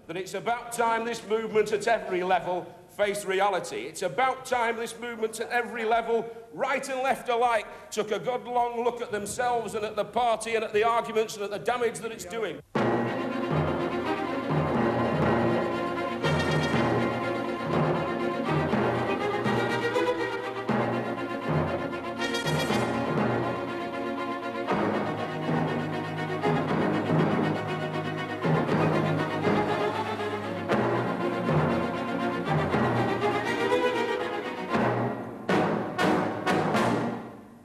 that it's about time this movement at every level faced reality. It's about time this movement at every level, right and left alike, took a good long look at themselves and at the party and at the arguments and at the damage that it's doing.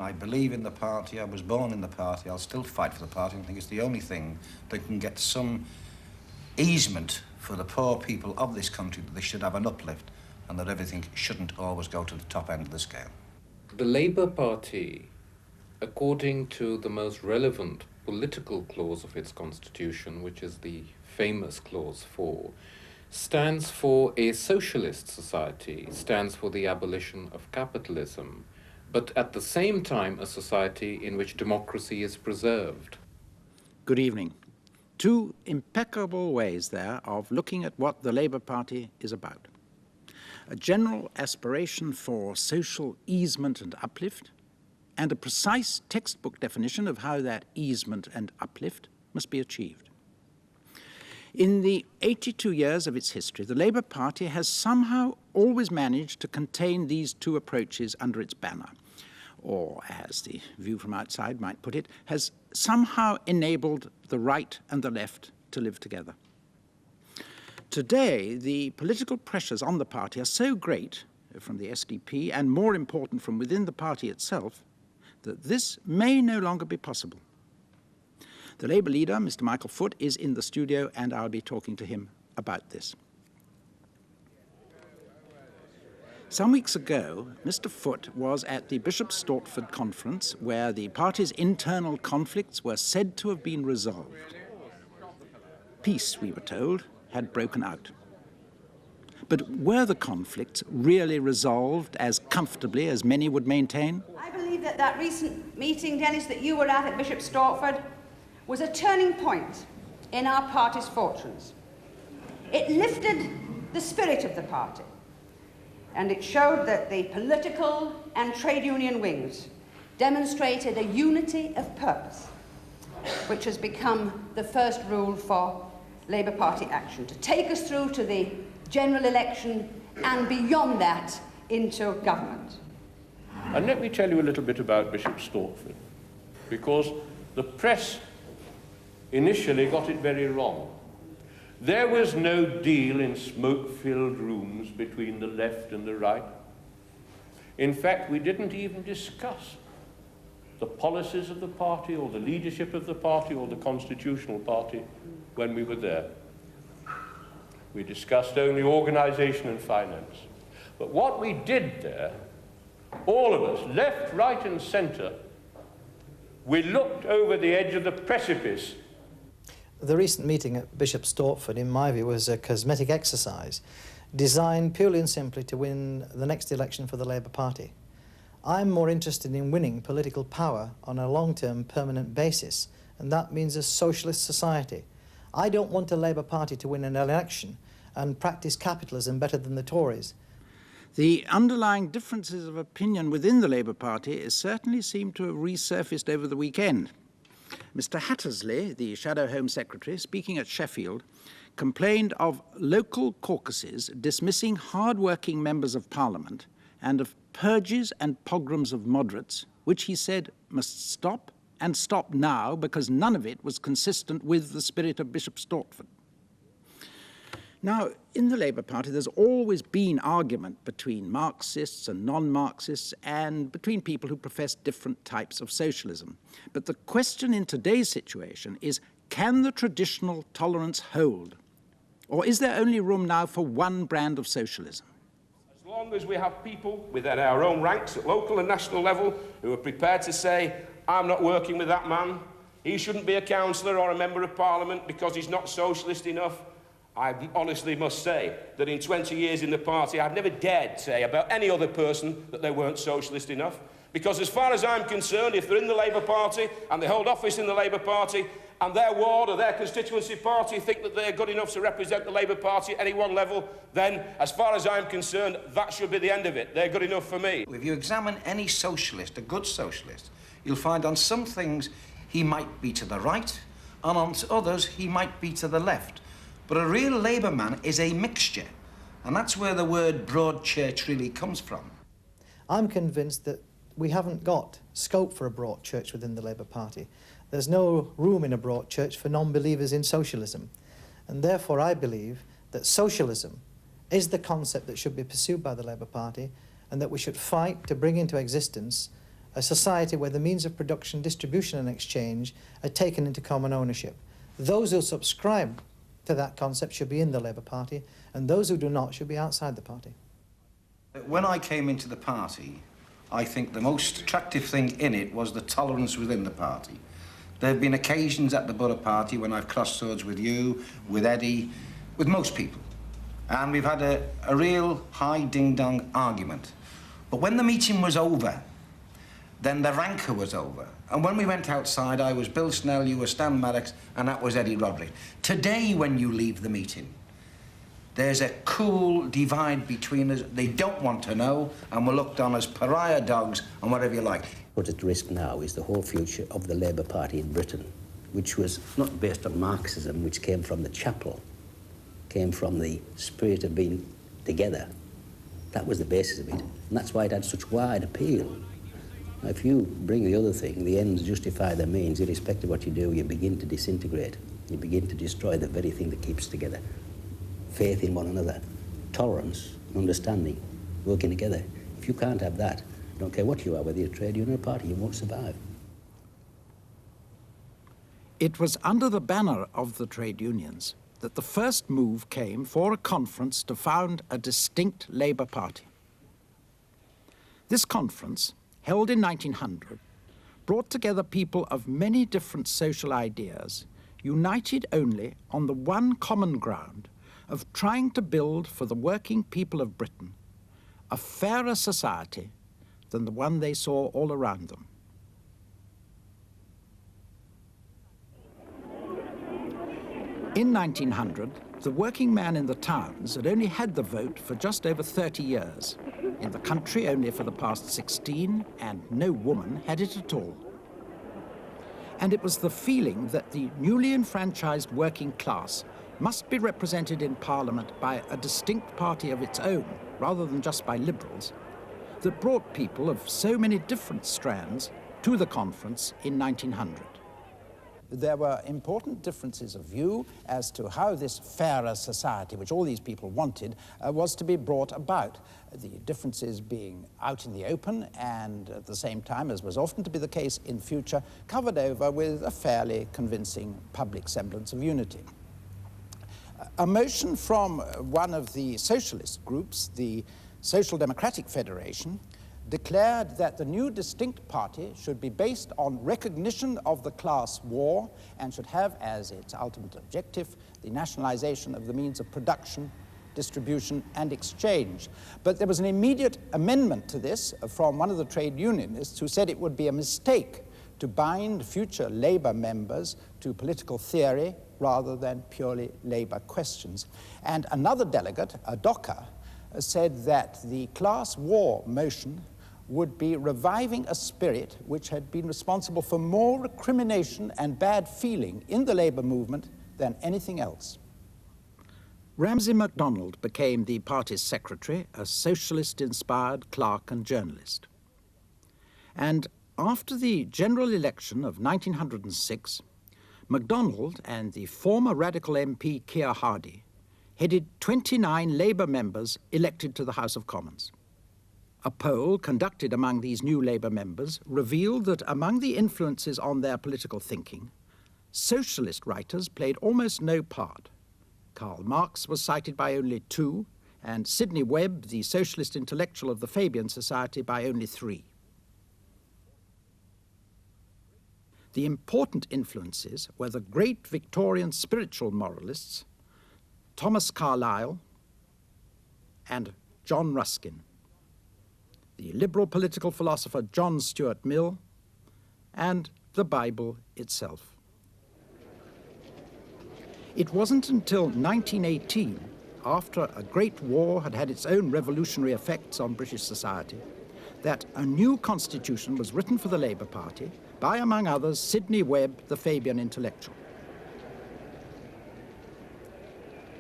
I believe in the party, I was born in the party, I'll still fight for the party and think it's the only thing that can get some easement for the poor people of this country, that they should have an uplift and that everything shouldn't always go to the top end of the scale. The Labour Party, according to the most relevant political clause of its constitution, which is the famous Clause 4, stands for a socialist society, stands for the abolition of capitalism, but at the same time a society in which democracy is preserved. Good evening. Two impeccable ways there of looking at what the Labour Party is about. A general aspiration for social easement and uplift, and a precise textbook definition of how that easement and uplift must be achieved. In the 82 years of its history, the Labour Party has somehow always managed to contain these two approaches under its banner, or, as the view from outside might put it, has somehow enabled the right and the left to live together. Today, the political pressures on the party are so great from the SDP, and more important from within the party itself, that this may no longer be possible. The Labour leader, Mr. Michael Foot, is in the studio, and I'll be talking to him about this. Some weeks ago, Mr. Foot was at the Bishop Stortford conference, where the party's internal conflicts were said to have been resolved. Peace, we were told, had broken out. But were the conflicts really resolved as comfortably as many would maintain? I believe that that recent meeting, Dennis, that you were at Bishop Stortford, was a turning point in our party's fortunes. It lifted the spirit of the party, and it showed that the political and trade union wings demonstrated a unity of purpose, which has become the first rule for Labour Party action, to take us through to the general election and beyond that into government. And let me tell you a little bit about Bishop Stortford, because the press initially got it very wrong. There was no deal in smoke-filled rooms between the left and the right. In fact, we didn't even discuss the policies of the party or the leadership of the party or the constitutional party when we were there. We discussed only organisation and finance. But what we did there, all of us, left, right and centre, we looked over the edge of the precipice. The recent meeting at Bishop Stortford, in my view, was a cosmetic exercise designed purely and simply to win the next election for the Labour Party. I'm more interested in winning political power on a long-term permanent basis, and that means a socialist society. I don't want a Labour Party to win an election and practice capitalism better than the Tories. The underlying differences of opinion within the Labour Party certainly seem to have resurfaced over the weekend. Mr. Hattersley, the Shadow Home Secretary, speaking at Sheffield, complained of local caucuses dismissing hard-working members of Parliament and of purges and pogroms of moderates, which he said must stop, and stop now, because none of it was consistent with the spirit of Bishop Stortford. Now, in the Labour Party, there's always been argument between Marxists and non-Marxists and between people who profess different types of socialism. But the question in today's situation is, can the traditional tolerance hold? Or is there only room now for one brand of socialism? As long as we have people within our own ranks at local and national level who are prepared to say, I'm not working with that man, he shouldn't be a councillor or a member of Parliament because he's not socialist enough, I honestly must say that in 20 years in the party, I've never dared say about any other person that they weren't socialist enough. Because as far as I'm concerned, if they're in the Labour Party and they hold office in the Labour Party, and their ward or their constituency party think that they're good enough to represent the Labour Party at any one level, then, as far as I'm concerned, that should be the end of it. They're good enough for me. If you examine any socialist, a good socialist, you'll find on some things he might be to the right, and on others he might be to the left. But a real Labour man is a mixture, and that's where the word broad church really comes from. I'm convinced that we haven't got scope for a broad church within the Labour Party. There's no room in a broad church for non-believers in socialism. And therefore I believe that socialism is the concept that should be pursued by the Labour Party, and that we should fight to bring into existence a society where the means of production, distribution and exchange are taken into common ownership. Those who subscribe to that concept should be in the Labour Party, and those who do not should be outside the party. When I came into the party, I think the most attractive thing in it was the tolerance within the party. There have been occasions at the Borough Party when I've crossed swords with you, with Eddie, with most people. And we've had a real high ding-dong argument. But when the meeting was over, then the rancour was over. And when we went outside, I was Bill Snell, you were Stan Maddox, and that was Eddie Roderick. Today, when you leave the meeting, there's a cool divide between us. They don't want to know, and we're looked on as pariah dogs and whatever you like. What's at risk now is the whole future of the Labour Party in Britain, which was not based on Marxism, which came from the chapel, came from the spirit of being together. That was the basis of it, and that's why it had such wide appeal. Now, if you bring the other thing, the ends justify the means, irrespective of what you do, you begin to disintegrate. You begin to destroy the very thing that keeps together. Faith in one another, tolerance, understanding, working together. If you can't have that, I don't care what you are, whether you're a trade union or a party, you won't survive. It was under the banner of the trade unions that the first move came for a conference to found a distinct Labour Party. This conference, held in 1900, brought together people of many different social ideas, united only on the one common ground of trying to build for the working people of Britain a fairer society than the one they saw all around them. In 1900, the working man in the towns had only had the vote for just over 30 years. In the country, only for the past 16, and no woman had it at all. And it was the feeling that the newly enfranchised working class must be represented in Parliament by a distinct party of its own, rather than just by Liberals, that brought people of so many different strands to the conference in 1900. There were important differences of view as to how this fairer society, which all these people wanted, was to be brought about. The differences being out in the open and at the same time, as was often to be the case in future, covered over with a fairly convincing public semblance of unity. A motion from one of the socialist groups, the Social Democratic Federation, declared that the new distinct party should be based on recognition of the class war and should have as its ultimate objective the nationalization of the means of production, distribution and exchange. But there was an immediate amendment to this from one of the trade unionists who said it would be a mistake to bind future Labour members to political theory rather than purely Labour questions. And another delegate, a Docker, said that the class war motion would be reviving a spirit which had been responsible for more recrimination and bad feeling in the Labour movement than anything else. Ramsay Macdonald became the party's secretary, a socialist-inspired clerk and journalist. And after the general election of 1906, Macdonald and the former Radical MP Keir Hardie headed 29 Labour members elected to the House of Commons. A poll conducted among these new Labour members revealed that among the influences on their political thinking, socialist writers played almost no part. Karl Marx was cited by only 2, and Sidney Webb, the socialist intellectual of the Fabian Society, by only 3. The important influences were the great Victorian spiritual moralists, Thomas Carlyle and John Ruskin, the liberal political philosopher John Stuart Mill, and the Bible itself. It wasn't until 1918, after a great war had had its own revolutionary effects on British society, that a new constitution was written for the Labour Party by, among others, Sidney Webb, the Fabian intellectual.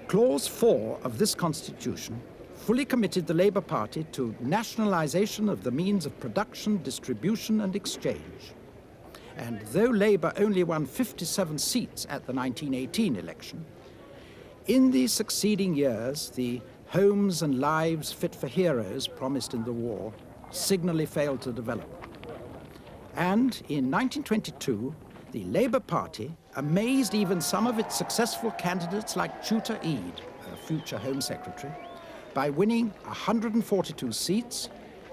Clause 4 of this constitution fully committed the Labour Party to nationalisation of the means of production, distribution and exchange. And though Labour only won 57 seats at the 1918 election, in the succeeding years, the homes and lives fit for heroes promised in the war signally failed to develop. And in 1922, the Labour Party amazed even some of its successful candidates like Chuter Eade, a future Home Secretary, by winning 142 seats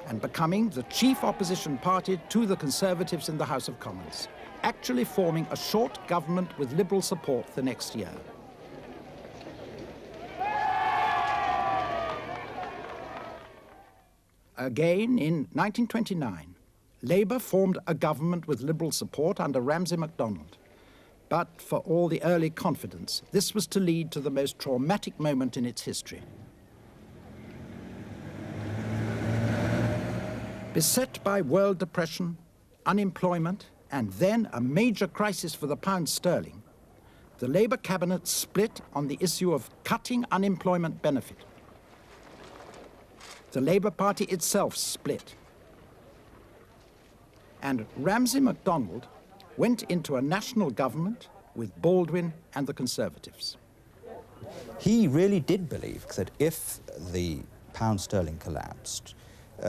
and becoming the chief opposition party to the Conservatives in the House of Commons, actually forming a short government with Liberal support the next year. Again, in 1929, Labour formed a government with Liberal support under Ramsay Macdonald. But for all the early confidence, this was to lead to the most traumatic moment in its history. Beset by world depression, unemployment, and then a major crisis for the pound sterling, the Labour cabinet split on the issue of cutting unemployment benefit. The Labour Party itself split. And Ramsay Macdonald went into a national government with Baldwin and the Conservatives. He really did believe that if the pound sterling collapsed,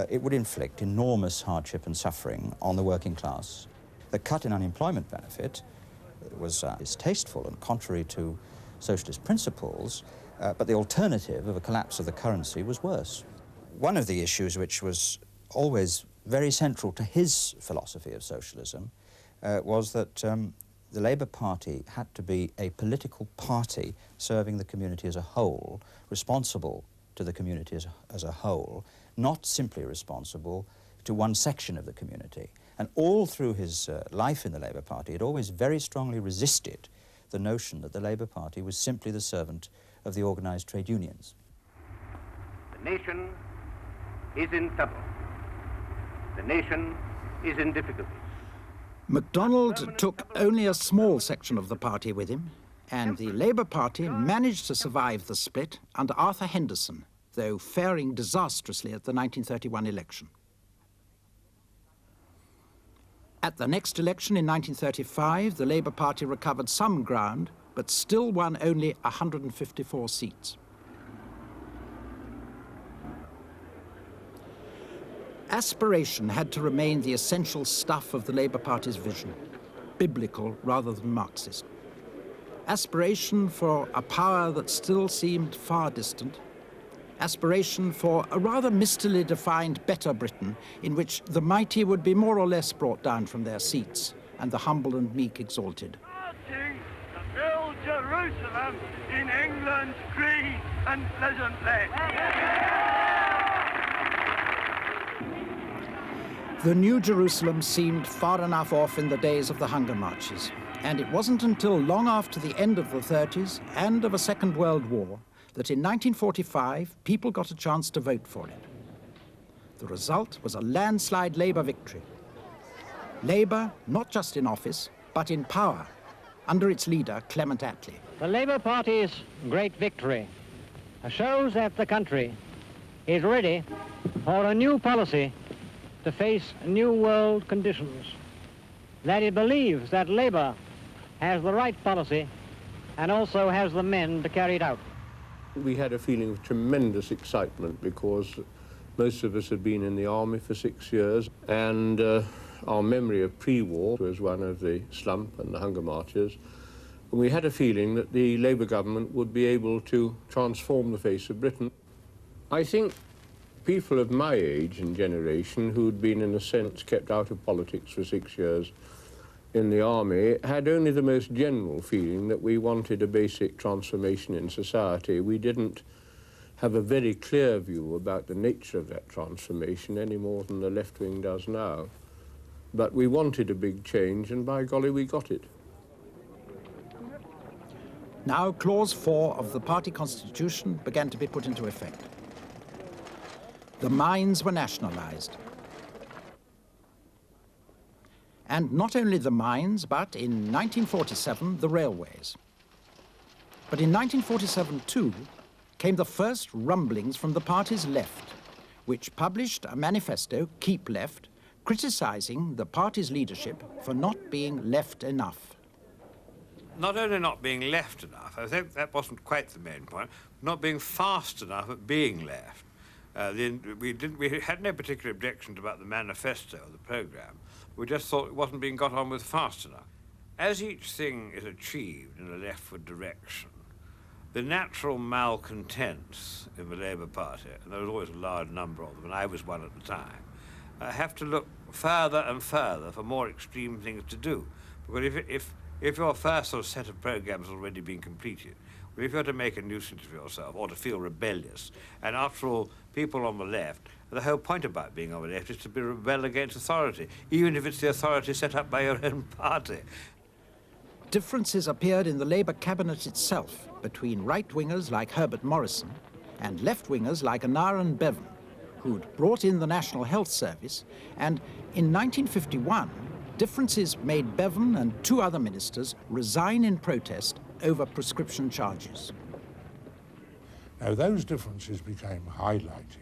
it would inflict enormous hardship and suffering on the working class. The cut in unemployment benefit was distasteful and contrary to socialist principles, but the alternative of a collapse of the currency was worse. One of the issues which was always very central to his philosophy of socialism was that the Labour Party had to be a political party serving the community as a whole, responsible to the community as a whole, not simply responsible to one section of the community. And all through his life in the Labour Party, it always very strongly resisted the notion that the Labour Party was simply the servant of the organised trade unions. The nation is in trouble. The nation is in difficulty. Macdonald took only a small section of the party with him, and the Labour Party managed to survive the split under Arthur Henderson, though faring disastrously at the 1931 election. At the next election in 1935, the Labour Party recovered some ground, but still won only 154 seats. Aspiration had to remain the essential stuff of the Labour Party's vision, biblical rather than Marxist. Aspiration for a power that still seemed far distant. Aspiration for a rather mistily defined better Britain in which the mighty would be more or less brought down from their seats and the humble and meek exalted. Marching to build Jerusalem in England's free and pleasant land. The New Jerusalem seemed far enough off in the days of the hunger marches, and it wasn't until long after the end of the 30s and of a Second World War that in 1945 people got a chance to vote for it. The result was a landslide Labour victory. Labour, not just in office, but in power, under its leader, Clement Attlee. The Labour Party's great victory shows that the country is ready for a new policy to face new world conditions, that it believes that Labour has the right policy and also has the men to carry it out. We had a feeling of tremendous excitement because most of us had been in the army for 6 years, and our memory of pre-war was one of the slump and the hunger marches. And we had a feeling that the Labour government would be able to transform the face of Britain. I think people of my age and generation who'd been, in a sense, kept out of politics for 6 years in the army had only the most general feeling that we wanted a basic transformation in society. We didn't have a very clear view about the nature of that transformation any more than the left wing does now. But we wanted a big change, and by golly, we got it. Now Clause 4 of the party constitution began to be put into effect. The mines were nationalized. And not only the mines, but in 1947, the railways. But in 1947 too, came the first rumblings from the party's left, which published a manifesto, Keep Left, criticizing the party's leadership for not being left enough. Not only not being left enough, I think that wasn't quite the main point, not being fast enough at being left. We had no particular objections about the manifesto or the programme. We just thought it wasn't being got on with fast enough. As each thing is achieved in a leftward direction, the natural malcontents in the Labour Party, and there was always a large number of them, and I was one at the time, have to look further and further for more extreme things to do. Because if your first sort of set of programmes has already been completed, well, if you're to make a nuisance of yourself or to feel rebellious, and after all, people on the left, the whole point about being on the left is to be rebel against authority, even if it's the authority set up by your own party. Differences appeared in the Labour cabinet itself between right-wingers like Herbert Morrison and left-wingers like Aneurin Bevan, who'd brought in the National Health Service, and in 1951, differences made Bevan and two other ministers resign in protest over prescription charges. Now, those differences became highlighted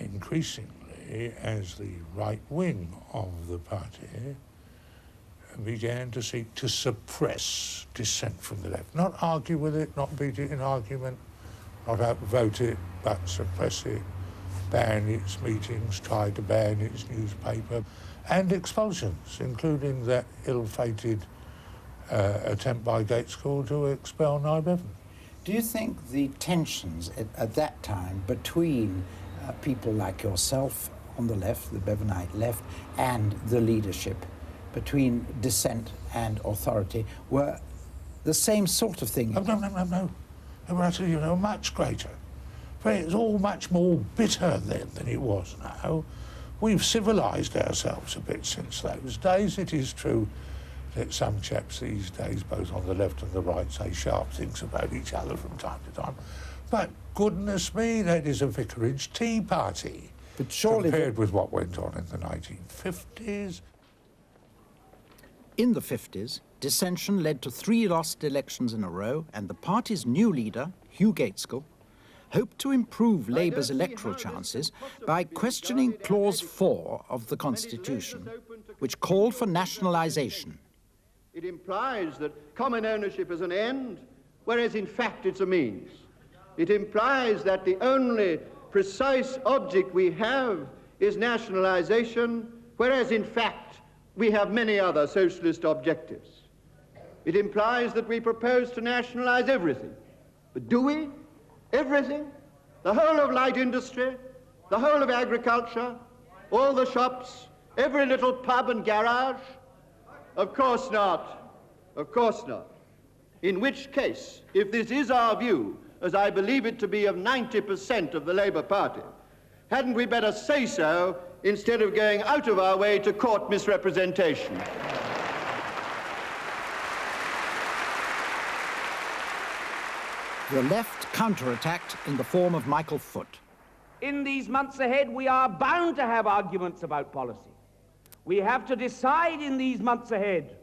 increasingly as the right wing of the party began to seek to suppress dissent from the left. Not argue with it, not beat it in argument, not outvote it, but suppress it, ban its meetings, try to ban its newspaper, and expulsions, including that ill-fated attempt by Gates School to expel Nye Bevan. Do you think the tensions at that time between people like yourself on the left, the Bevanite left, and the leadership, between dissent and authority, were the same sort of thing? No. They were actually, much greater. But it's all much more bitter then than it was now. We've civilised ourselves a bit since those days. It is true that some chaps these days, both on the left and the right, say sharp things about each other from time to time. But goodness me, that is a vicarage tea party. But surely compared with what went on in the 1950s. In the 50s, dissension led to 3 lost elections in a row, and the party's new leader, Hugh Gaitskell, hoped to improve Labour's electoral chances by questioning Clause 4 of the Constitution, which called for nationalisation. It implies that common ownership is an end, whereas in fact it's a means. It implies that the only precise object we have is nationalisation, whereas in fact we have many other socialist objectives. It implies that we propose to nationalise everything. But do we? Everything? The whole of light industry? The whole of agriculture? All the shops? Every little pub and garage? Of course not. Of course not. In which case, if this is our view, as I believe it to be of 90% of the Labour Party, hadn't we better say so instead of going out of our way to court misrepresentation? The left counterattacked in the form of Michael Foot. In these months ahead, we are bound to have arguments about policy. We have to decide in these months ahead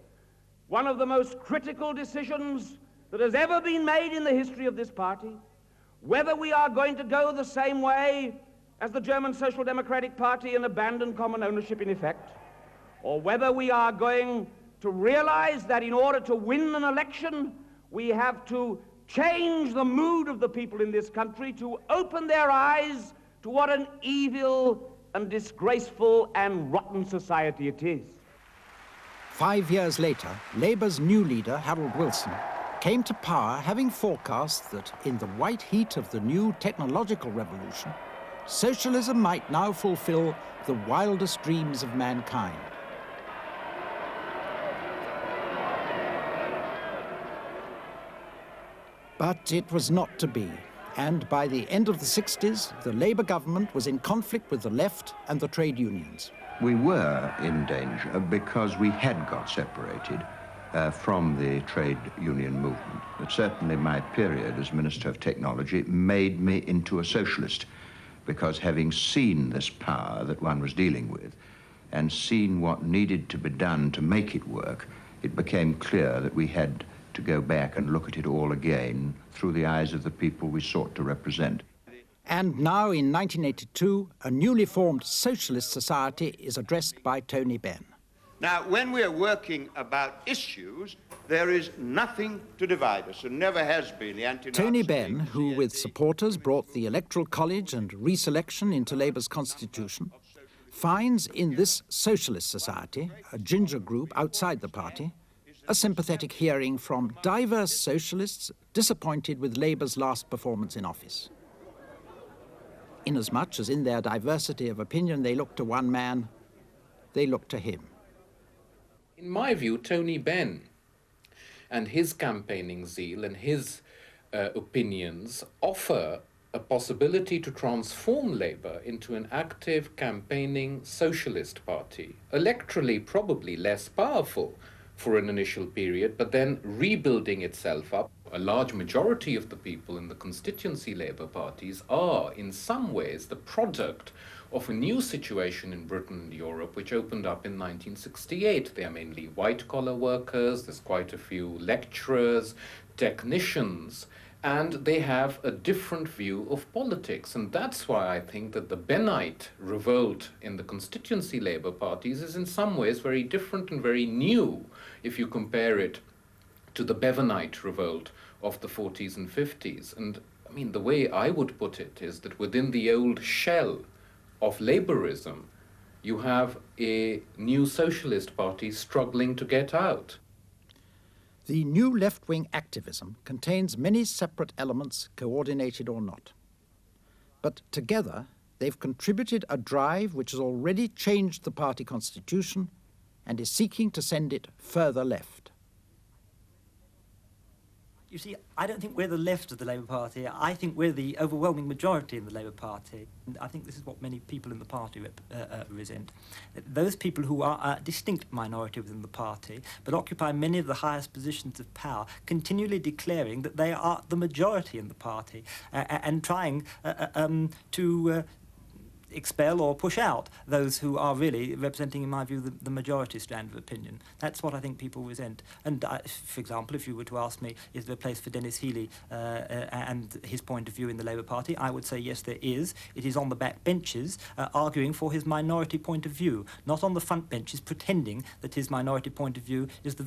one of the most critical decisions that has ever been made in the history of this party, whether we are going to go the same way as the German Social Democratic Party and abandon common ownership in effect, or whether we are going to realize that in order to win an election, we have to change the mood of the people in this country, to open their eyes to what an evil and disgraceful and rotten society it is. 5 years later, Labour's new leader, Harold Wilson, came to power having forecast that in the white heat of the new technological revolution, socialism might now fulfill the wildest dreams of mankind. But it was not to be, and by the end of the 60s, the Labour government was in conflict with the left and the trade unions. We were in danger because we had got separated from the trade union movement. But certainly my period as Minister of Technology made me into a socialist, because having seen this power that one was dealing with and seen what needed to be done to make it work, it became clear that we had to go back and look at it all again through the eyes of the people we sought to represent. And now, in 1982, a newly formed socialist society is addressed by Tony Benn. Now, when we are working about issues, there is nothing to divide us, and never has been. The anti-Nazi Tony Benn, who with supporters brought the Electoral College and reselection into Labour's constitution, finds in this socialist society, a ginger group outside the party, a sympathetic hearing from diverse socialists disappointed with Labour's last performance in office. Inasmuch as in their diversity of opinion they look to one man, they look to him. In my view, Tony Benn and his campaigning zeal and his opinions offer a possibility to transform Labour into an active campaigning socialist party, electorally probably less powerful for an initial period, but then rebuilding itself up. A large majority of the people in the constituency Labour parties are, in some ways, the product of a new situation in Britain and Europe, which opened up in 1968. They are mainly white-collar workers, there's quite a few lecturers, technicians, and they have a different view of politics. And that's why I think that the Bennite revolt in the constituency Labour parties is in some ways very different and very new if you compare it to the Bevanite revolt of the 40s and 50s. And I mean, the way I would put it is that within the old shell of Labourism, you have a new socialist party struggling to get out. The new left-wing activism contains many separate elements, coordinated or not. But together, they've contributed a drive which has already changed the party constitution and is seeking to send it further left. You see, I don't think we're the left of the Labour Party. I think we're the overwhelming majority in the Labour Party. And I think this is what many people in the party resent. Those people who are a distinct minority within the party, but occupy many of the highest positions of power, continually declaring that they are the majority in the party and trying to expel or push out those who are really representing, in my view, the majority strand of opinion. That's what I think people resent. And for example, if you were to ask me, is there a place for Dennis Healey and his point of view in the Labour Party, I would say yes, there is. It is on the back benches arguing for his minority point of view, not on the front benches pretending that his minority point of view is the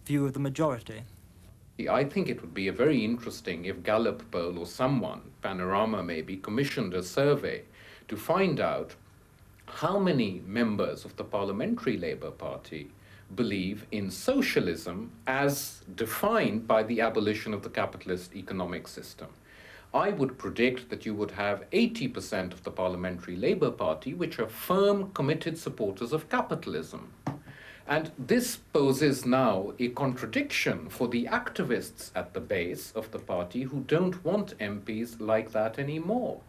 view of the majority. I think it would be very interesting if Gallup poll or someone, Panorama maybe, commissioned a survey to find out how many members of the Parliamentary Labour Party believe in socialism as defined by the abolition of the capitalist economic system. I would predict that you would have 80% of the Parliamentary Labour Party which are firm, committed supporters of capitalism. And this poses now a contradiction for the activists at the base of the party who don't want MPs like that anymore.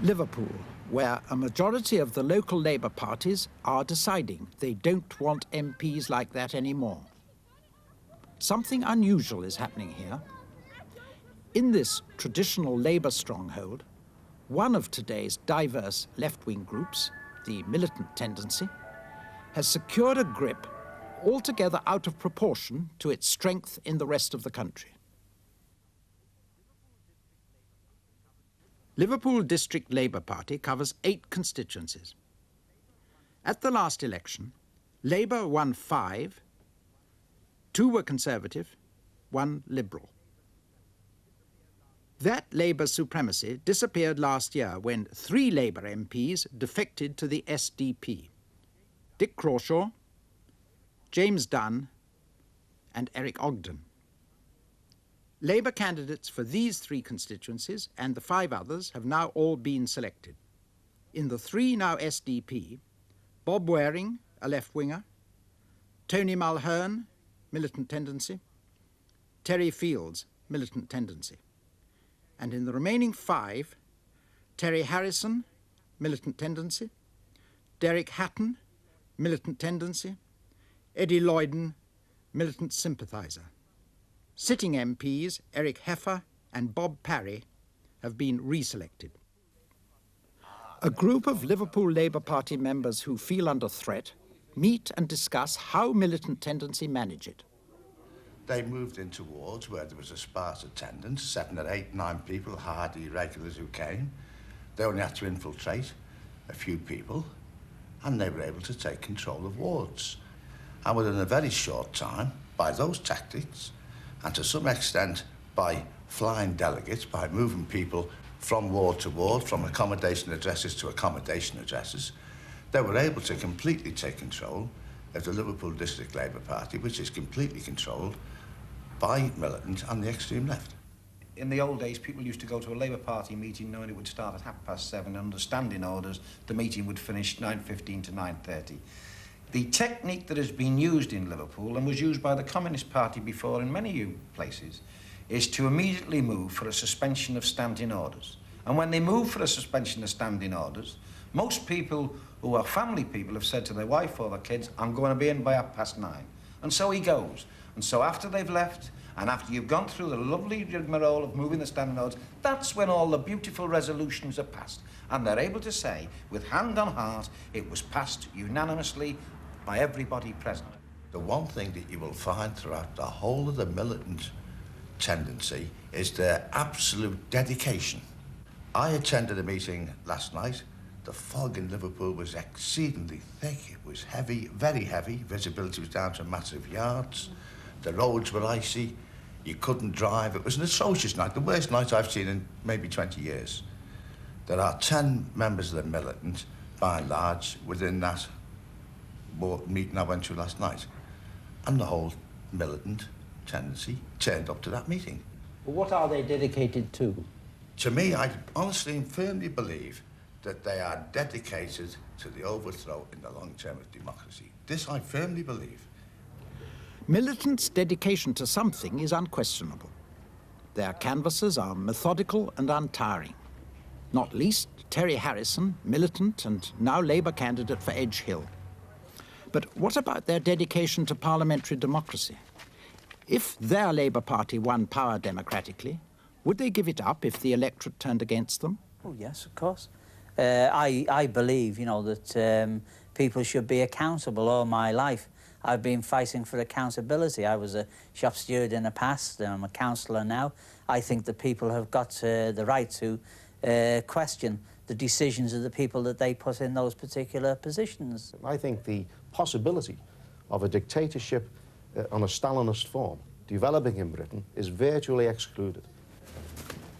Liverpool, where a majority of the local Labour parties are deciding they don't want MPs like that anymore. Something unusual is happening here. In this traditional Labour stronghold, one of today's diverse left-wing groups, the militant tendency, has secured a grip altogether out of proportion to its strength in the rest of the country. Liverpool District Labour Party covers 8 constituencies. At the last election, Labour won 5, 2 were Conservative, 1 Liberal. That Labour supremacy disappeared last year when 3 Labour MPs defected to the SDP. Dick Crawshaw, James Dunn and Eric Ogden. Labour candidates for these 3 constituencies and the 5 others have now all been selected. In the 3 now SDP, Bob Waring, a left-winger, Tony Mulhern, militant tendency, Terry Fields, militant tendency. And in the remaining 5, Terry Harrison, militant tendency, Derek Hatton, militant tendency. Eddie Lloyden, militant sympathiser. Sitting MPs Eric Heffer and Bob Parry have been reselected. A group of Liverpool Labour Party members who feel under threat meet and discuss how militant tendency manage it. They moved into wards where there was a sparse attendance, 7 or 8, 9 people, hardy regulars who came. They only had to infiltrate a few people, and they were able to take control of wards. And within a very short time, by those tactics, and to some extent by flying delegates, by moving people from ward to ward, from accommodation addresses to accommodation addresses, they were able to completely take control of the Liverpool District Labour Party, which is completely controlled by militant and the extreme left. In the old days, people used to go to a Labour Party meeting knowing it would start at 7:30, under standing orders. The meeting would finish 9:15 to 9:30. The technique that has been used in Liverpool, and was used by the Communist Party before in many places, is to immediately move for a suspension of standing orders. And when they move for a suspension of standing orders, most people who are family people have said to their wife or their kids, I'm going to be in by 9:30. And so he goes. And so after they've left, and after you've gone through the lovely rigmarole of moving the standing orders, that's when all the beautiful resolutions are passed. And they're able to say, with hand on heart, it was passed unanimously by everybody present. The one thing that you will find throughout the whole of the militant tendency is their absolute dedication. I attended a meeting last night. The fog in Liverpool was exceedingly thick. It was heavy, very heavy. Visibility was down to massive yards. The roads were icy. You couldn't drive. It was an atrocious night, the worst night I've seen in maybe 20 years. There are 10 members of the militant, by and large, within that meeting I went to last night. And the whole militant tendency turned up to that meeting. What are they dedicated to? To me, I honestly and firmly believe that they are dedicated to the overthrow in the long term of democracy. This I firmly believe. Militants' dedication to something is unquestionable. Their canvassers are methodical and untiring. Not least Terry Harrison, militant and now Labour candidate for Edge Hill. But what about their dedication to parliamentary democracy? If their Labour Party won power democratically, would they give it up if the electorate turned against them? Oh, yes, of course. I believe, that people should be accountable all my life. I've been fighting for accountability. I was a shop steward in the past, and I'm a councillor now. I think that people have got the right to question the decisions of the people that they put in those particular positions. I think the possibility of a dictatorship on a Stalinist form developing in Britain is virtually excluded.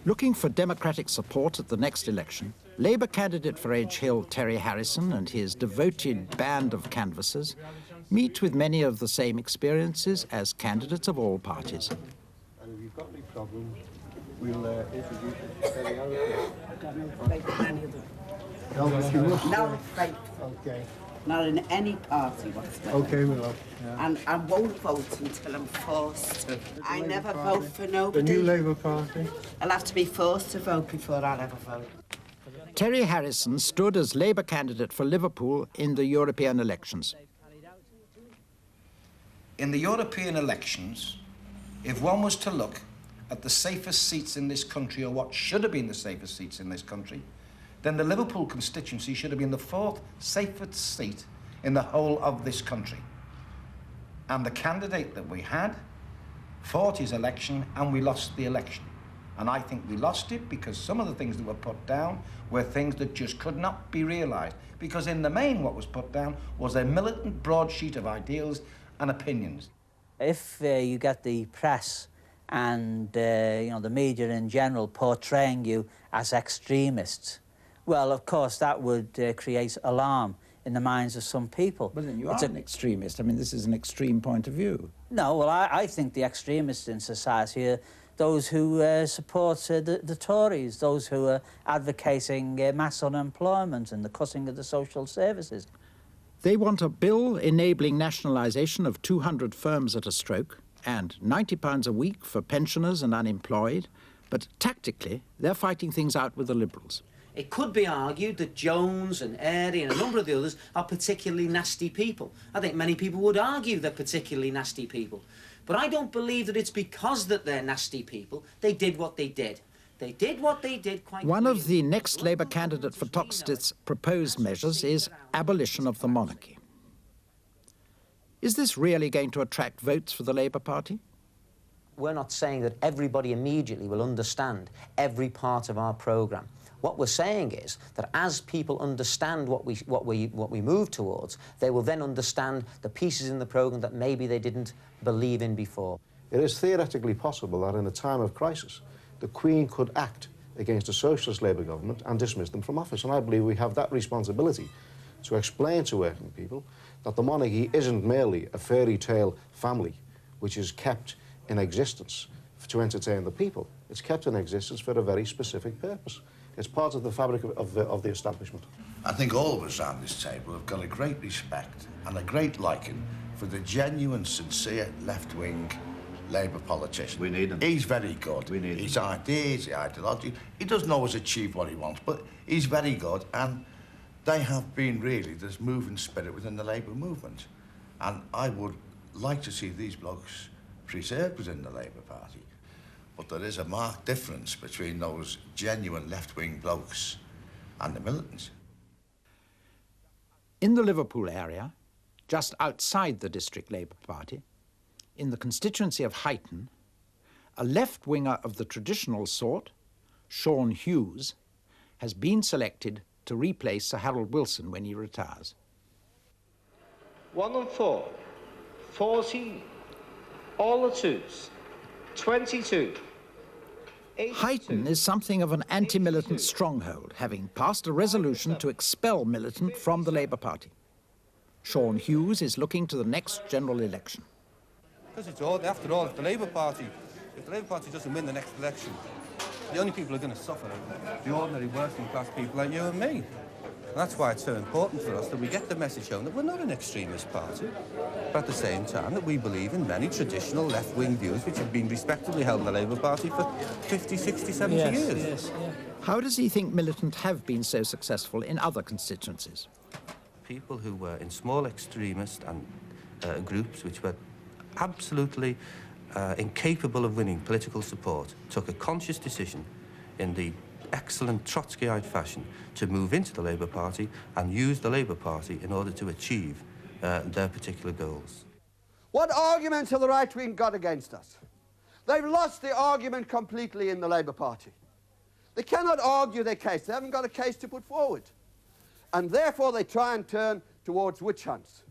Looking for democratic support at the next election, Labour candidate for Edge Hill, Terry Harrison, and his devoted band of canvassers meet with many of the same experiences as candidates of all parties. And if you've got any problems, we'll introduce you to Terry Harrison. Not faithful. Okay. Not in any party whatsoever. Okay, my love. Yeah. And I won't vote until I'm forced to. I never vote for nobody. The new Labour Party? I'll have to be forced to vote before I'll ever vote. Terry Harrison stood as Labour candidate for Liverpool in the European elections. In the European elections, if one was to look at the safest seats in this country, or what should have been the safest seats in this country, then the Liverpool constituency should have been the 4th safest seat in the whole of this country. And the candidate that we had fought his election, and we lost the election. And I think we lost it because some of the things that were put down were things that just could not be realised. Because in the main, what was put down was a militant broadsheet of ideals and opinions. If you get the press and the media in general portraying you as extremists, well, of course, that would create alarm in the minds of some people. But then you are an extremist. I mean, this is an extreme point of view. No, well, I think the extremists in society are those who support the Tories, those who are advocating mass unemployment and the cutting of the social services. They want a bill enabling nationalisation of 200 firms at a stroke and £90 a week for pensioners and unemployed, but tactically, they're fighting things out with the Liberals. It could be argued that Jones and Airy and a number of the others are particularly nasty people. I think many people would argue they're particularly nasty people. But I don't believe that it's because that they're nasty people. They did what they did. They did what they did quite One of the next Labour candidate for Toxteth's proposed measures is abolition of the monarchy. Is this really going to attract votes for the Labour Party? We're not saying that everybody immediately will understand every part of our programme. What we're saying is that as people understand what we move towards, they will then understand the pieces in the programme that maybe they didn't believe in before. It is theoretically possible that in a time of crisis, the Queen could act against a socialist Labour government and dismiss them from office. And I believe we have that responsibility to explain to working people that the monarchy isn't merely a fairy tale family which is kept in existence to entertain the people. It's kept in existence for a very specific purpose. It's part of the fabric of the establishment. I think all of us around this table have got a great respect and a great liking for the genuine, sincere, left-wing Labour politician. We need him. He's very good. We need his ideas, his ideology. He doesn't always achieve what he wants, but he's very good, and they have been really this moving spirit within the Labour movement. And I would like to see these blokes preserved within the Labour Party. But there is a marked difference between those genuine left-wing blokes and the militants. In the Liverpool area, just outside the district Labour Party, in the constituency of Huyton, a left-winger of the traditional sort, Sean Hughes, has been selected to replace Sir Harold Wilson when he retires. 1 and 4, 14, all the twos, 22. Huyton is something of an anti-militant stronghold, having passed a resolution to expel militant from the Labour Party. Sean Hughes is looking to the next general election. Because it's all, after all, if the Labour Party doesn't win the next election, the only people who are going to suffer are the ordinary working class people like you and me. And that's why it's so important for us that we get the message home that we're not an extremist party, but at the same time that we believe in many traditional left-wing views which have been respectably held in the Labour Party for 50, 60, 70 years. Yes. How does he think militant have been so successful in other constituencies? People who were in small extremist and groups which were absolutely incapable of winning political support took a conscious decision in the excellent Trotskyite fashion to move into the Labour Party and use the Labour Party in order to achieve their particular goals. What arguments have the right wing got against us? They've lost the argument completely in the Labour Party. They cannot argue their case. They haven't got a case to put forward. And therefore they try and turn towards witch hunts,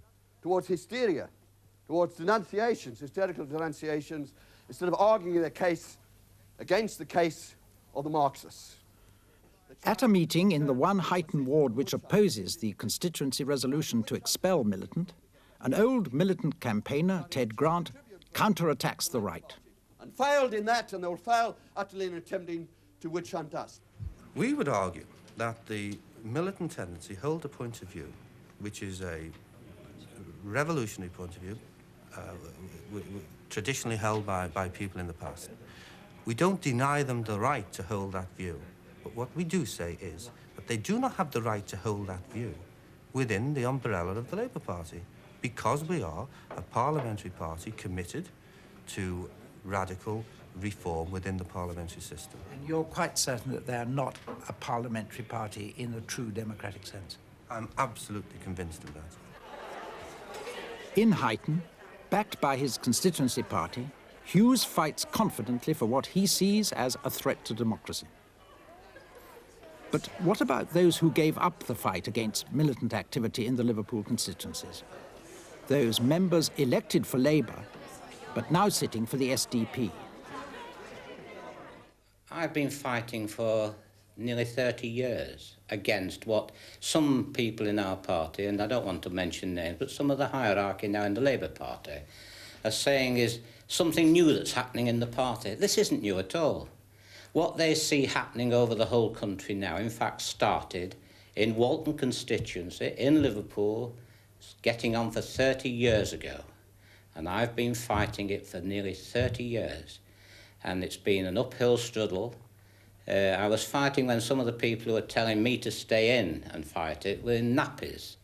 towards hysteria, towards denunciations, hysterical denunciations, instead of arguing their case against the case of the Marxists. At a meeting in the one Huyton ward which opposes the constituency resolution to expel militant, an old militant campaigner, Ted Grant, counterattacks the right. And failed in that, and they will fail utterly in attempting to witch hunt us. We would argue that the militant tendency hold a point of view which is a revolutionary point of view, traditionally held by people in the past. We don't deny them the right to hold that view, but what we do say is that they do not have the right to hold that view within the umbrella of the Labour Party, because we are a parliamentary party committed to radical reform within the parliamentary system. And you're quite certain that they're not a parliamentary party in a true democratic sense? I'm absolutely convinced of that. In Huyton, backed by his constituency party, Hughes fights confidently for what he sees as a threat to democracy. But what about those who gave up the fight against militant activity in the Liverpool constituencies? Those members elected for Labour, but now sitting for the SDP. I've been fighting for nearly 30 years against what some people in our party, and I don't want to mention names, but some of the hierarchy now in the Labour Party, are saying is something new that's happening in the party. This isn't new at all. What they see happening over the whole country now, in fact, started in Walton constituency, in Liverpool, getting on for 30 years ago. And I've been fighting it for nearly 30 years. And it's been an uphill struggle. I was fighting when some of the people who were telling me to stay in and fight it were in nappies.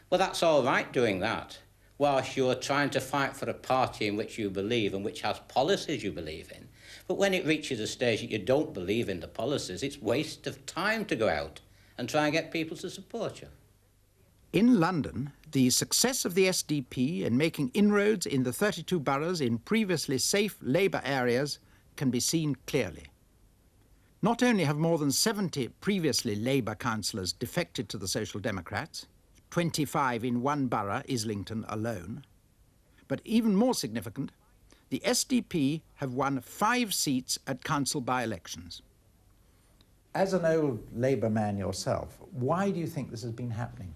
Well, that's all right doing that, whilst you're trying to fight for a party in which you believe and which has policies you believe in. But when it reaches a stage that you don't believe in the policies, it's waste of time to go out and try and get people to support you. In London, the success of the SDP in making inroads in the 32 boroughs in previously safe Labour areas can be seen clearly. Not only have more than 70 previously Labour councillors defected to the Social Democrats, 25 in one borough, Islington alone, but even more significant, the SDP have won 5 seats at council by-elections. As an old Labour man yourself, why do you think this has been happening?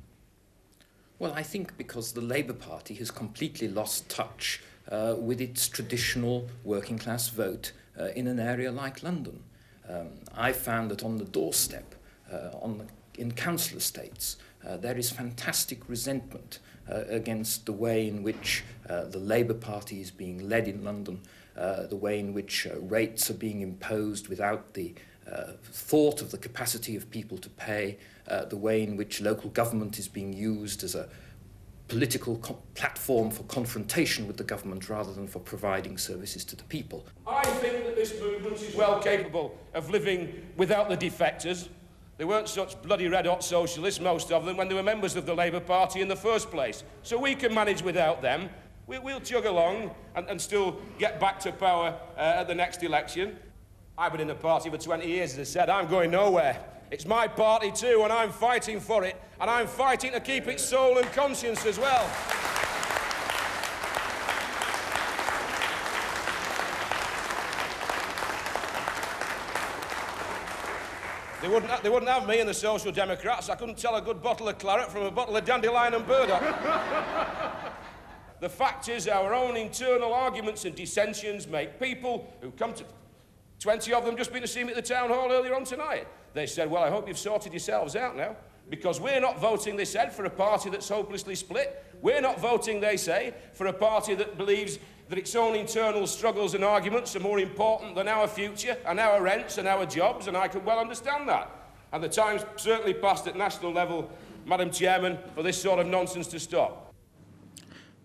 Well, I think because the Labour Party has completely lost touch with its traditional working class vote in an area like London. I found that on the doorstep, in council estates, there is fantastic resentment against the way in which the Labour Party is being led in London, the way in which rates are being imposed without the thought of the capacity of people to pay, the way in which local government is being used as a political platform for confrontation with the government rather than for providing services to the people. I think that this movement is well capable of living without the defectors. They weren't such bloody red-hot socialists, most of them, when they were members of the Labour Party in the first place. So we can manage without them. We'll chug along and still get back to power at the next election. I've been in the party for 20 years, as I said. I'm going nowhere. It's my party too, and I'm fighting for it, and I'm fighting to keep its soul and conscience as well. They wouldn't have me and the Social Democrats. I couldn't tell a good bottle of claret from a bottle of dandelion and burdock. The fact is, our own internal arguments and dissensions make people who come to... 20 of them just been to see me at the town hall earlier on tonight. They said, well, I hope you've sorted yourselves out now, because we're not voting, they said, for a party that's hopelessly split. We're not voting, they say, for a party that believes that its own internal struggles and arguments are more important than our future and our rents and our jobs, and I can well understand that. And the time's certainly passed at national level, Madam Chairman, for this sort of nonsense to stop.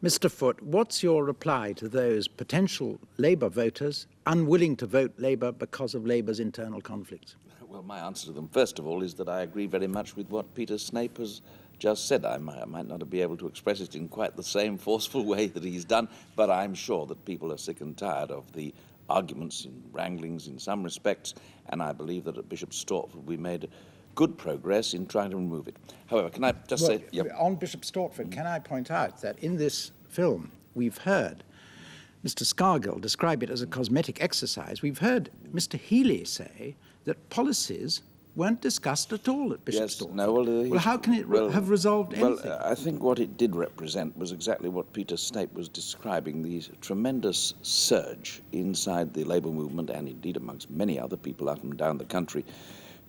Mr. Foote, what's your reply to those potential Labour voters unwilling to vote Labour because of Labour's internal conflicts? Well, my answer to them, first of all, is that I agree very much with what Peter Snape has just said. I might not be able to express it in quite the same forceful way that he's done, but I'm sure that people are sick and tired of the arguments and wranglings in some respects, and I believe that at Bishop Stortford we made good progress in trying to remove it. However, can I just say... Yep. On Bishop Stortford, can I point out that in this film we've heard Mr. Scargill describe it as a cosmetic exercise. We've heard Mr. Healy say that policies weren't discussed at all at Bishop Stortford. No, well, how can it have resolved anything? Well, I think what it did represent was exactly what Peter Snape was describing, the tremendous surge inside the Labour movement and indeed amongst many other people up and down the country.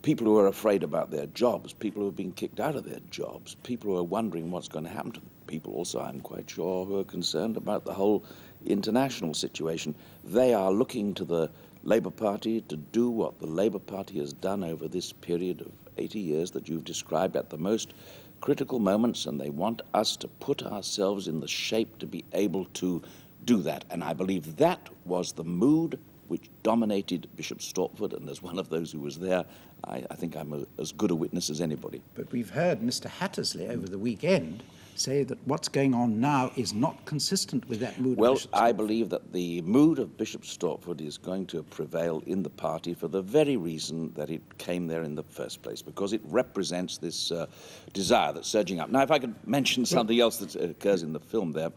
People who are afraid about their jobs, people who have been kicked out of their jobs, people who are wondering what's going to happen to them. People also, I'm quite sure, who are concerned about the whole international situation. They are looking to the Labour Party to do what the Labour Party has done over this period of 80 years that you've described at the most critical moments, and they want us to put ourselves in the shape to be able to do that. And I believe that was the mood which dominated Bishop Stortford, and as one of those who was there, I think I'm as good a witness as anybody. But we've heard Mr. Hattersley over the weekend say that what's going on now is not consistent with that mood. Well, I believe that the mood of Bishop Stortford is going to prevail in the party for the very reason that it came there in the first place, because it represents this desire that's surging up. Now, if I could mention something else that occurs in the film there,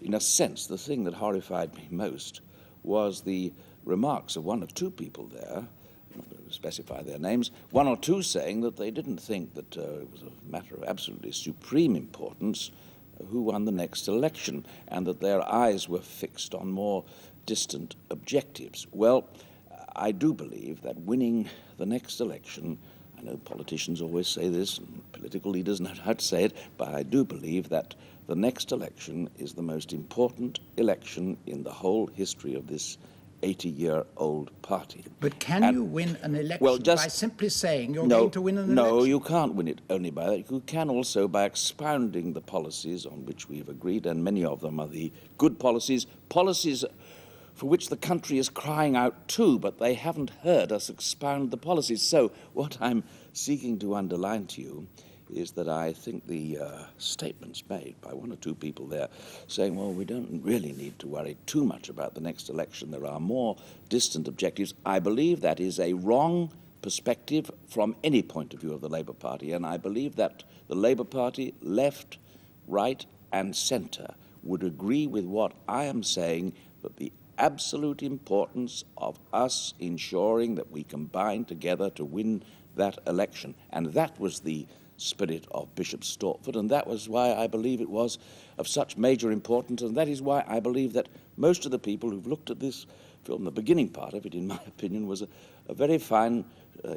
in a sense, the thing that horrified me most was the remarks of one or two people there, I'm not going to specify their names, one or two saying that they didn't think that it was a matter of absolutely supreme importance who won the next election, and that their eyes were fixed on more distant objectives. Well, I do believe that winning the next election, I know politicians always say this, and political leaders know how to say it, but I do believe that the next election is the most important election in the whole history of this 80-year-old party. But can you win an election by simply saying you're going to win an election? No, you can't win it only by that. You can also by expounding the policies on which we've agreed, and many of them are the good policies, policies for which the country is crying out too, but they haven't heard us expound the policies. So what I'm seeking to underline to you is that I think the statements made by one or two people there saying, well, we don't really need to worry too much about the next election, there are more distant objectives, I believe that is a wrong perspective from any point of view of the Labour Party, and I believe that the Labour Party, left, right and centre, would agree with what I am saying, that the absolute importance of us ensuring that we combine together to win that election, and that was the spirit of Bishop Stortford, and that was why I believe it was of such major importance, and that is why I believe that most of the people who've looked at this film, the beginning part of it, in my opinion, was a very fine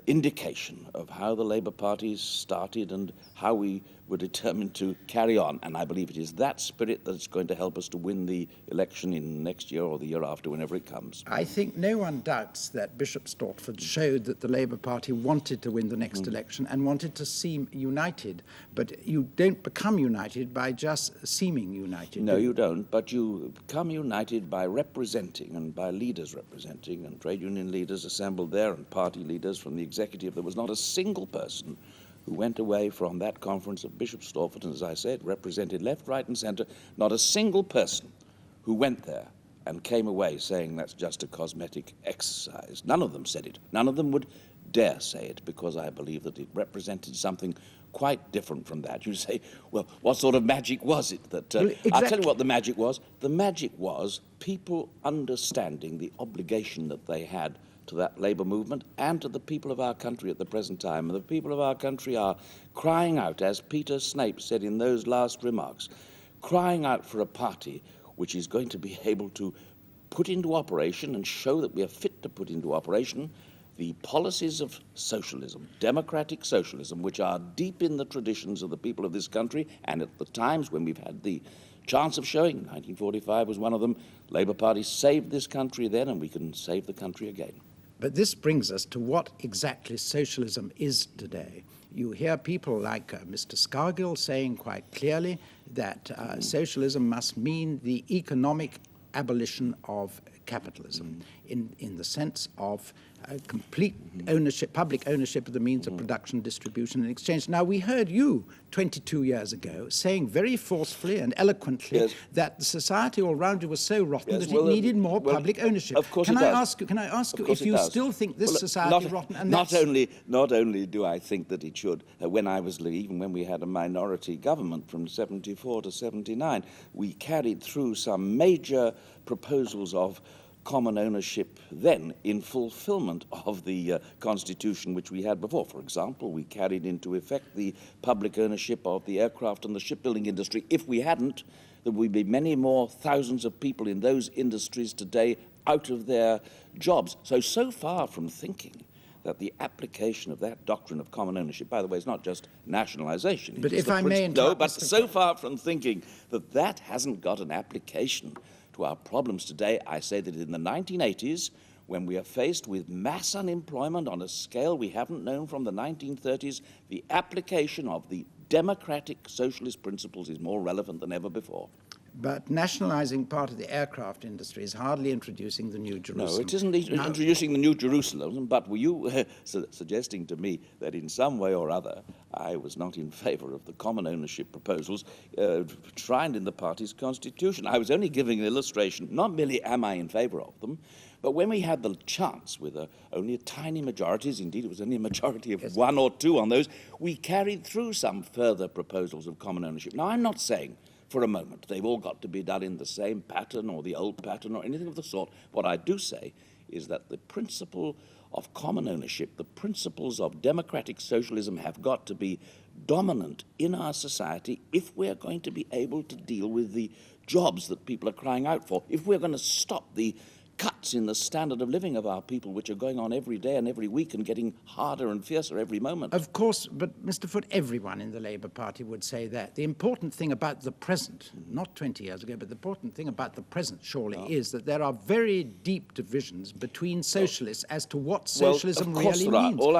indication of how the Labour Party started and how we were determined to carry on. And I believe it is that spirit that's going to help us to win the election in next year or the year after, whenever it comes. I think no one doubts that Bishop Stortford showed that the Labour Party wanted to win the next election and wanted to seem united. But you don't become united by just seeming united. No, you don't. But you become united by representing, and by leaders representing, and trade union leaders assembled there, and party leaders from the executive. There was not a single person who went away from that conference of Bishop Stortford, and as I said, represented left, right and centre, not a single person who went there and came away saying that's just a cosmetic exercise. None of them said it. None of them would dare say it, because I believe that it represented something quite different from that. You say, well, what sort of magic was it? That exactly. I'll tell you what the magic was. The magic was people understanding the obligation that they had to that Labour movement and to the people of our country at the present time. And the people of our country are crying out, as Peter Snape said in those last remarks, crying out for a party which is going to be able to put into operation and show that we are fit to put into operation the policies of socialism, democratic socialism, which are deep in the traditions of the people of this country, and at the times when we've had the chance of showing, 1945 was one of them, Labour Party saved this country then, and we can save the country again. But this brings us to what exactly socialism is today. You hear people like Mr. Scargill saying quite clearly that socialism must mean the economic abolition of capitalism in the sense of complete ownership, public ownership of the means of production, distribution and exchange. Now, we heard you 22 years ago saying very forcefully and eloquently that the society all around you was so rotten that it needed more public ownership. Of course Can I ask you if you still think this society is rotten? And not only do I think that it should, even when we had a minority government from 74 to 79, we carried through some major proposals of common ownership then in fulfillment of the constitution which we had before. For example, we carried into effect the public ownership of the aircraft and the shipbuilding industry. If we hadn't, there would be many more thousands of people in those industries today out of their jobs. So far from thinking that the application of that doctrine of common ownership, by the way, is not just nationalisation. But if I may interrupt, no, but so far from thinking that that hasn't got an application to our problems today, I say that in the 1980s, when we are faced with mass unemployment on a scale we haven't known from the 1930s, the application of the democratic socialist principles is more relevant than ever before. But nationalising part of the aircraft industry is hardly introducing the New Jerusalem. No, it isn't introducing the New Jerusalem, but were you suggesting to me that in some way or other I was not in favour of the common ownership proposals enshrined in the party's constitution? I was only giving an illustration. Not merely am I in favour of them, but when we had the chance with only a tiny majorities, indeed it was only a majority of one or two on those, we carried through some further proposals of common ownership. Now, I'm not saying for a moment they've all got to be done in the same pattern or the old pattern or anything of the sort. What I do say is that the principle of common ownership, the principles of democratic socialism have got to be dominant in our society if we're going to be able to deal with the jobs that people are crying out for, if we're going to stop the cuts in the standard of living of our people, which are going on every day and every week and getting harder and fiercer every moment. Of course, but Mr. Foote, everyone in the Labour Party would say that. The important thing about the present, not 20 years ago, but the important thing about the present, surely, is that there are very deep divisions between socialists as to what socialism really means. All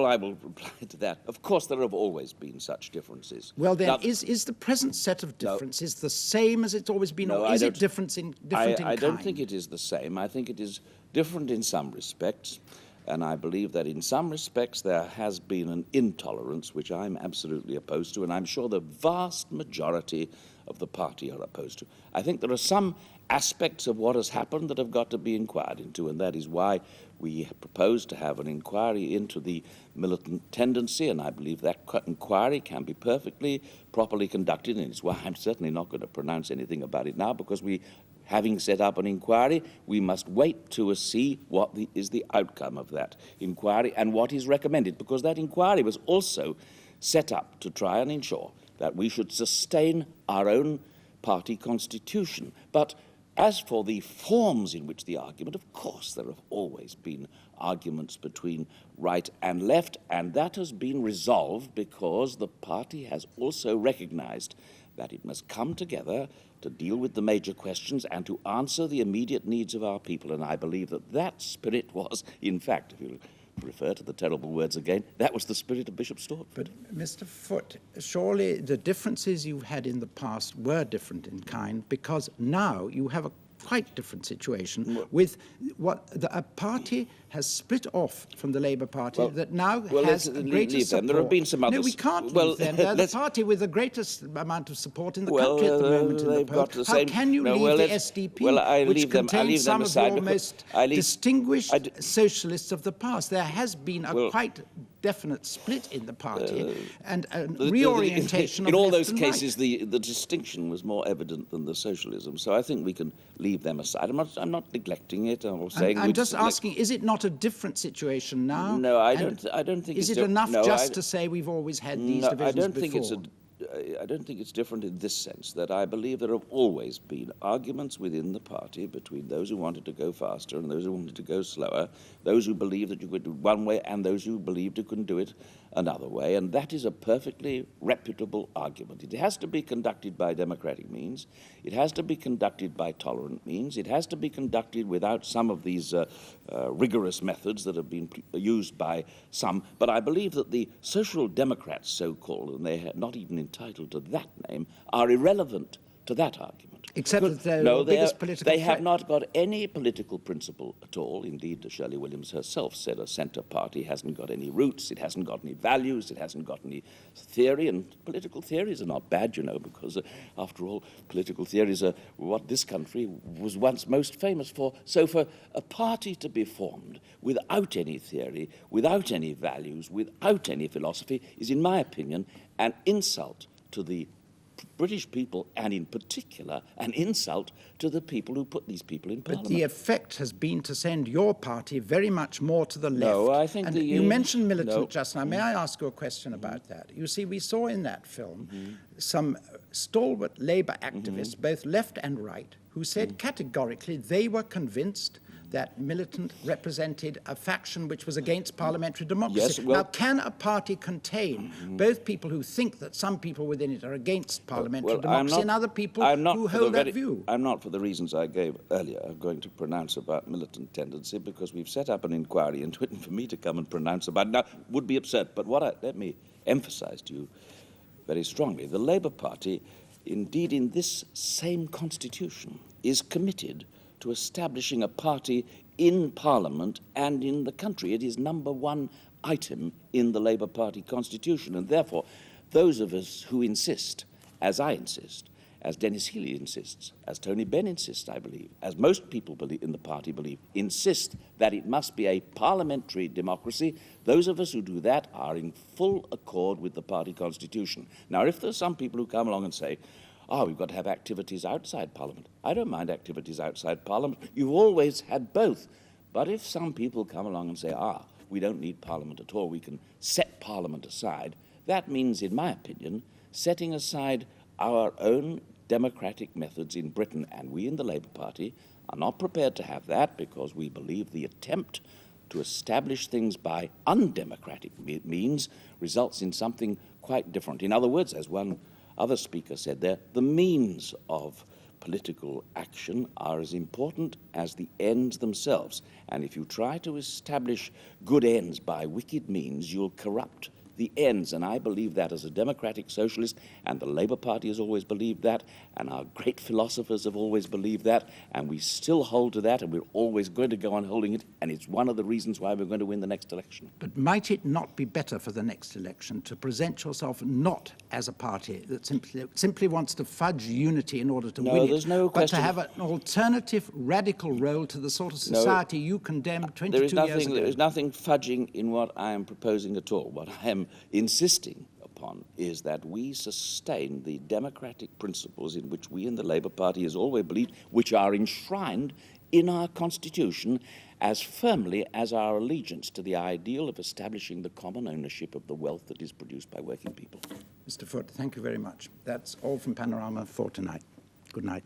I will reply to that, of course there have always been such differences. Well then, is the present set of differences the same as it's always been, or is it different in kind? I don't think it is the same. I think it is different in some respects, and I believe that in some respects there has been an intolerance which I'm absolutely opposed to, and I'm sure the vast majority of the party are opposed to. I think there are some aspects of what has happened that have got to be inquired into, and that is why we propose to have an inquiry into the militant tendency, and I believe that inquiry can be perfectly properly conducted, and it's why I'm certainly not going to pronounce anything about it now, because having set up an inquiry, we must wait to see what is the outcome of that inquiry and what is recommended, because that inquiry was also set up to try and ensure that we should sustain our own party constitution. But as for the forms in which the argument, of course, there have always been arguments between right and left, and that has been resolved because the party has also recognized that it must come together to deal with the major questions and to answer the immediate needs of our people. And I believe that that spirit was, in fact, if you refer to the terrible words again, that was the spirit of Bishop Stortford. But Mr. Foote, surely the differences you've had in the past were different in kind, because now you have a quite different situation with a party has split off from the Labour Party that now has a greater support. There have been some others. No, we can't leave them. They're the party with the greatest amount of support in the country at the moment in the polls. How can you leave the SDP, which contains some of your most distinguished socialists of the past? There has been a quite definite split in the party and a reorientation of in all left those and cases, right. the distinction was more evident than the socialism. So I think we can leave them aside. I'm not neglecting it. I'm saying I'm just asking: is it not a different situation now? No, I don't think. Is it enough just to say we've always had these divisions before? I don't think it's different in this sense, that I believe there have always been arguments within the party between those who wanted to go faster and those who wanted to go slower, those who believed that you could do it one way and those who believed you couldn't do it another way, and that is a perfectly reputable argument. It has to be conducted by democratic means. It has to be conducted by tolerant means. It has to be conducted without some of these rigorous methods that have been used by some. But I believe that the Social Democrats, so-called, and they are not even entitled to that name, are irrelevant to that argument. Except that they're the biggest political they have threat. not got any political principle at all. Indeed, Shirley Williams herself said a centre party hasn't got any roots, it hasn't got any values, it hasn't got any theory, and political theories are not bad, you know, because after all, political theories are what this country was once most famous for. So for a party to be formed without any theory, without any values, without any philosophy is, in my opinion, an insult to the British people, and in particular an insult to the people who put these people in Parliament. But the effect has been to send your party very much more to the left. No, I think and you mentioned militant just now. May I ask you a question about that? You see, we saw in that film some stalwart Labour activists, both left and right, who said categorically they were convinced that militant represented a faction which was against parliamentary democracy. Yes, well, now, can a party contain both people who think that some people within it are against parliamentary democracy and other people who hold that view? I'm not, for the reasons I gave earlier, going to pronounce about militant tendency, because we've set up an inquiry into it, and for me to come and pronounce about it now would be absurd. But let me emphasise to you very strongly, the Labour Party, indeed in this same constitution, is committed to establishing a party in Parliament and in the country. It is number one item in the Labour Party constitution, and therefore those of us who insist, as I insist, as Dennis Healey insists, as Tony Benn insists, I believe, as most people in the party believe, insist that it must be a parliamentary democracy. Those of us who do that are in full accord with the party constitution. Now, if there's some people who come along and say, we've got to have activities outside Parliament, I don't mind activities outside Parliament. You've always had both. But if some people come along and say, we don't need Parliament at all, we can set Parliament aside, that means, in my opinion, setting aside our own democratic methods in Britain, and we in the Labour Party are not prepared to have that, because we believe the attempt to establish things by undemocratic means results in something quite different. In other words, as one other speaker said there, the means of political action are as important as the ends themselves. And if you try to establish good ends by wicked means, you'll corrupt the ends. And I believe that as a democratic socialist, and the Labour Party has always believed that, and our great philosophers have always believed that, and we still hold to that, and we're always going to go on holding it, and it's one of the reasons why we're going to win the next election. But might it not be better for the next election to present yourself not as a party that simply wants to fudge unity in order to win it, but to have an alternative, radical role to the sort of society you condemned 22 years ago? There is nothing fudging in what I am proposing at all. What I am insisting upon is that we sustain the democratic principles in which we in the Labour Party has always believed, which are enshrined in our Constitution, as firmly as our allegiance to the ideal of establishing the common ownership of the wealth that is produced by working people. Mr. Foote, thank you very much. That's all from Panorama for tonight. Good night.